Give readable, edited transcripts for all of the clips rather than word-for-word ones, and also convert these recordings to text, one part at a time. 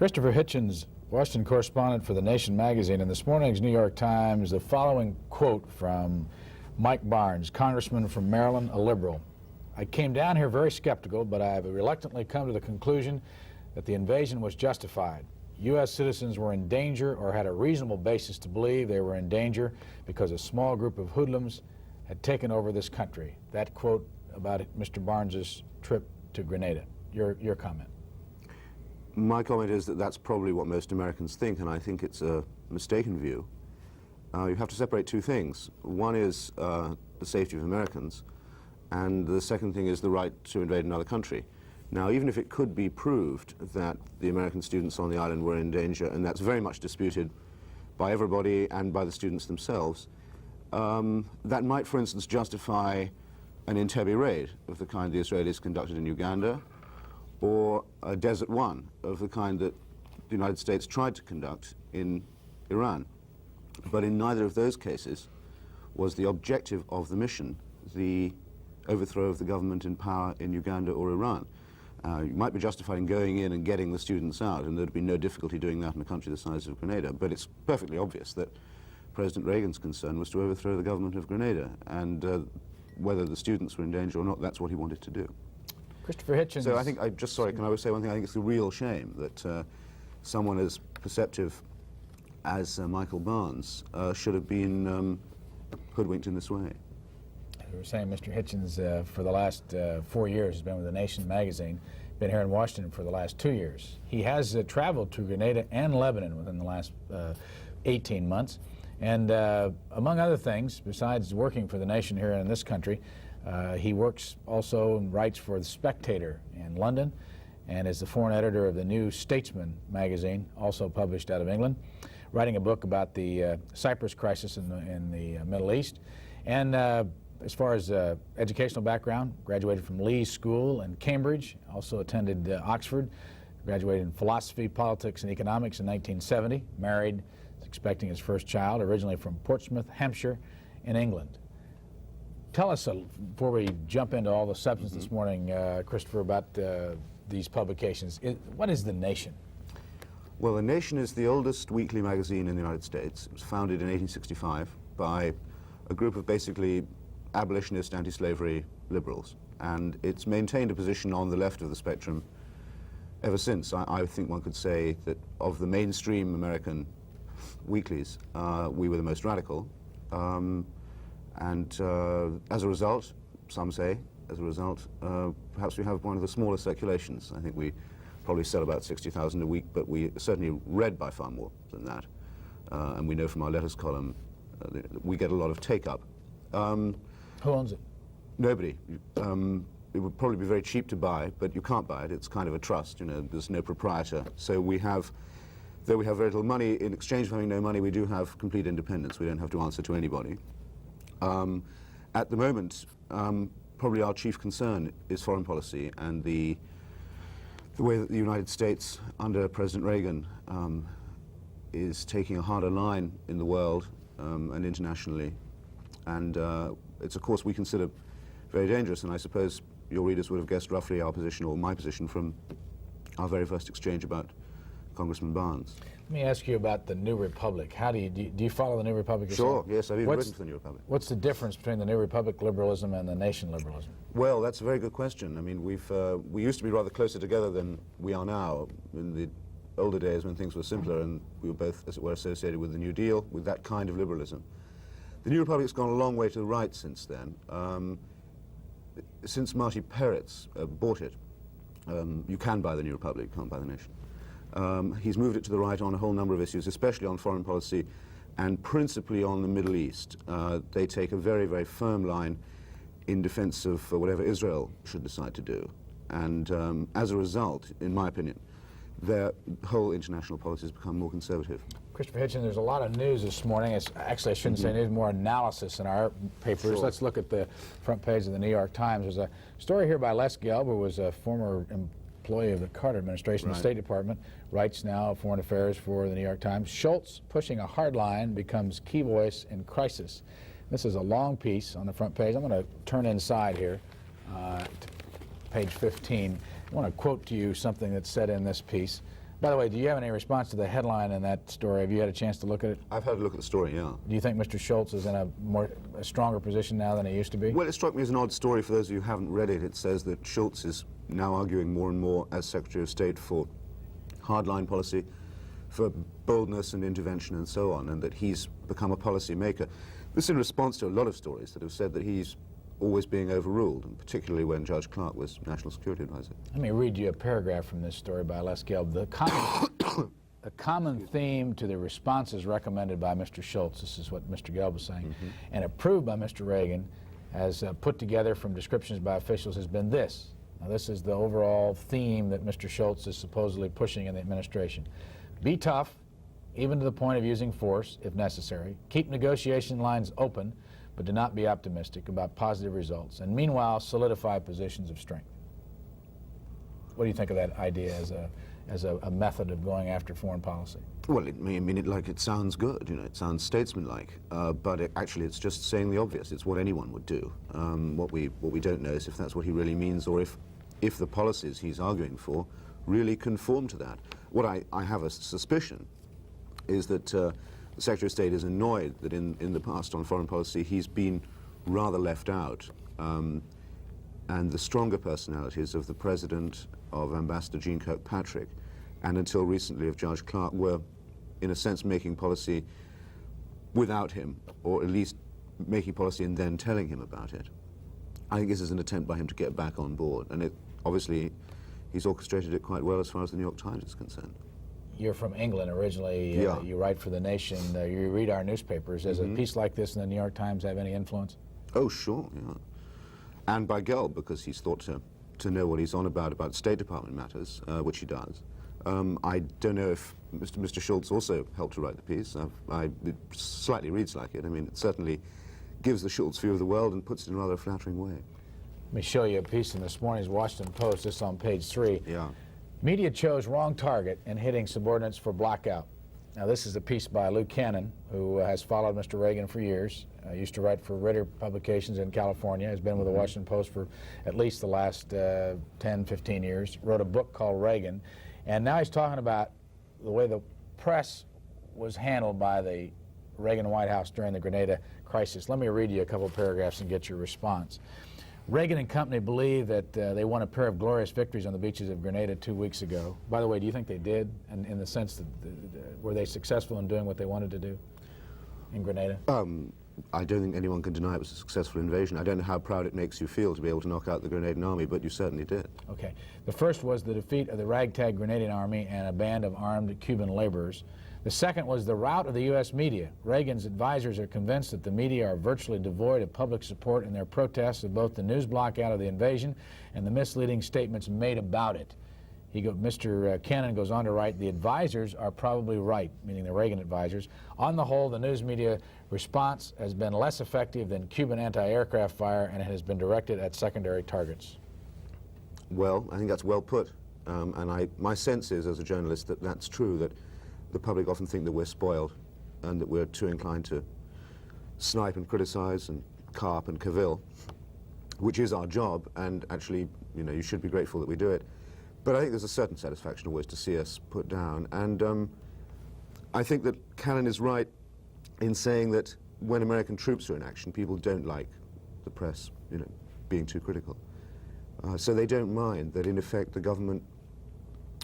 Christopher Hitchens, Washington correspondent for The Nation magazine, in this morning's New York Times, the following quote from Mike Barnes, congressman from Maryland, a liberal. I came down here very skeptical, but I have reluctantly come to the conclusion that the invasion was justified. U.S. citizens were in danger, or had a reasonable basis to believe they were in danger, because a small group of hoodlums had taken over this country. That quote about Mr. Barnes's trip to Grenada. Your comment. My comment is that that's probably what most Americans think, and I think it's a mistaken view. You have to separate two things. One is the safety of Americans, and the second thing is the right to invade another country. Now, even if it could be proved that the American students on the island were in danger, and that's very much disputed by everybody and by the students themselves, that might, for instance, justify an Entebbe raid of the kind the Israelis conducted in Uganda, or a Desert One of the kind that the United States tried to conduct in Iran. But in neither of those cases was the objective of the mission the overthrow of the government in power in Uganda or Iran. You might be justified in going in and getting the students out, and there'd be no difficulty doing that in a country the size of Grenada, but it's perfectly obvious that President Reagan's concern was to overthrow the government of Grenada, and whether the students were in danger or not, that's what he wanted to do. Christopher Hitchens. So I think, can I say one thing? I think it's a real shame that someone as perceptive as Michael Barnes should have been hoodwinked in this way. We were saying Mr. Hitchens, for the last 4 years, has been with The Nation magazine, been here in Washington for the last 2 years. He has traveled to Grenada and Lebanon within the last 18 months. And among other things, besides working for The Nation here in this country, he works also and writes for The Spectator in London, and is the foreign editor of the New Statesman magazine, also published out of England, writing a book about the Cyprus crisis in the Middle East. And as far as educational background, graduated from Lee's School in Cambridge, also attended Oxford, graduated in philosophy, politics, and economics in 1970, married, expecting his first child, originally from Portsmouth, Hampshire, in England. Tell us, before we jump into all the substance this morning, Christopher, about these publications. What is The Nation? Well, The Nation is the oldest weekly magazine in the United States. It was founded in 1865 by a group of basically abolitionist, anti-slavery liberals, and it's maintained a position on the left of the spectrum ever since. I think one could say that of the mainstream American weeklies, we were the most radical, and as a result, some say, as a result, perhaps we have one of the smaller circulations. I think we probably sell about 60,000 a week, but we certainly read by far more than that, and we know from our letters column that we get a lot of take-up. Who owns it? Nobody. It would probably be very cheap to buy, but you can't buy it. It's kind of a trust, you know, there's no proprietor. So we have, though we have very little money, in exchange for having no money, we do have complete independence. We don't have to answer to anybody. At the moment, probably our chief concern is foreign policy and the way that the United States, under President Reagan, is taking a harder line in the world and internationally. And it's a course we consider very dangerous, and I suppose your readers would have guessed roughly our position, or my position, from our very first exchange about Congressman Barnes. Let me ask you about the New Republic. How do you follow the New Republic yourself? Sure, yes, I've even written for the New Republic. What's the difference between the New Republic liberalism and the Nation liberalism? Well, that's a very good question. I mean, we used to be rather closer together than we are now. In the older days when things were simpler and we were both, as it were, associated with the New Deal, with that kind of liberalism. The New Republic's gone a long way to the right since then. Since Marty Peretz bought it, you can buy the New Republic, you can't buy the Nation. He's moved it to the right on a whole number of issues, especially on foreign policy and principally on the Middle East. They take a very, very firm line in defense of whatever Israel should decide to do. And as a result, in my opinion, their whole international policy has become more conservative. Christopher Hitchens, there's a lot of news this morning. Actually, I shouldn't say news, more analysis in our papers. Sure. Let's look at the front page of the New York Times. There's a story here by Les Gelb, who was a former employee of the Carter administration, the State Department, writes now foreign affairs for the New York Times. Schultz, pushing a hard line, becomes key voice in crisis. This is a long piece on the front page. I'm going to turn inside here to page 15. I want to quote to you something that's said in this piece. By the way, do you have any response to the headline in that story? Have you had a chance to look at it? I've had a look at the story, yeah. Do you think Mr. Schultz is in a stronger position now than he used to be? Well, it struck me as an odd story for those of you who haven't read it. It says that Schultz is now arguing more and more as Secretary of State for hardline policy, for boldness and intervention and so on, and that he's become a policy maker. This in response to a lot of stories that have said that he's always being overruled, and particularly when Judge Clark was National Security Advisor. Let me read you a paragraph from this story by Les Gelb. The common theme to the responses recommended by Mr. Schultz, this is what Mr. Gelb was saying, and approved by Mr. Reagan, as put together from descriptions by officials, has been this. Now, this is the overall theme that Mr. Schultz is supposedly pushing in the administration. Be tough, even to the point of using force, if necessary. Keep negotiation lines open, but do not be optimistic about positive results. And meanwhile, solidify positions of strength. What do you think of that idea as a method of going after foreign policy? Well, it sounds good, you know, it sounds statesmanlike, but actually it's just saying the obvious. It's what anyone would do. What we don't know is if that's what he really means, or if the policies he's arguing for really conform to that. What I have a suspicion is that the Secretary of State is annoyed that in the past on foreign policy he's been rather left out, and the stronger personalities of the President, of Ambassador Jeane Kirkpatrick, and until recently of Judge Clark, were in a sense making policy without him, or at least making policy and then telling him about it. I think this is an attempt by him to get back on board, and obviously he's orchestrated it quite well as far as the New York Times is concerned. You're from England originally. Yeah. You write for The Nation. You read our newspapers. Does a piece like this in the New York Times have any influence? Oh, sure, yeah. And by Gelb, because he's thought to know what he's on about State Department matters, which he does. I don't know if Mr. Schultz also helped to write the piece. It slightly reads like it. I mean, it certainly gives the Schultz view of the world and puts it in a rather flattering way. Let me show you a piece in this morning's Washington Post. This is on page 3. Yeah. Media chose wrong target in hitting subordinates for blackout. Now, this is a piece by Lou Cannon, who has followed Mr. Reagan for years. Used to write for Ritter Publications in California. Has been with the Washington Post for at least the last 10, 15 years. Wrote a book called Reagan. And now he's talking about the way the press was handled by the Reagan White House during the Grenada crisis. Let me read you a couple of paragraphs and get your response. Reagan and company believe that they won a pair of glorious victories on the beaches of Grenada 2 weeks ago. By the way, do you think they did, in the sense that were they successful in doing what they wanted to do in Grenada? I don't think anyone can deny it was a successful invasion. I don't know how proud it makes you feel to be able to knock out the Grenadian army, but you certainly did. Okay. The first was the defeat of the ragtag Grenadian army and a band of armed Cuban laborers. The second was the rout of the U.S. media. Reagan's advisors are convinced that the media are virtually devoid of public support in their protests of both the news blackout of the invasion and the misleading statements made about it. Mr. Cannon goes on to write, the advisors are probably right, meaning the Reagan advisors. On the whole, the news media response has been less effective than Cuban anti-aircraft fire, and it has been directed at secondary targets. Well, I think that's well put. And my sense is, as a journalist, that that's true, that the public often think that we're spoiled and that we're too inclined to snipe and criticize and carp and cavil, which is our job, and actually, you know, you should be grateful that we do it. But I think there's a certain satisfaction always to see us put down. And I think that Cannon is right in saying that when American troops are in action, people don't like the press, you know, being too critical. So they don't mind that, in effect, the government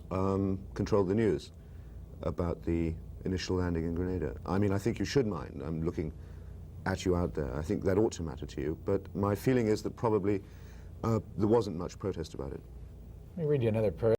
controlled the news about the initial landing in Grenada. I mean, I think you should mind. I'm looking at you out there. I think that ought to matter to you. But my feeling is that probably there wasn't much protest about it. Let me read you another paragraph.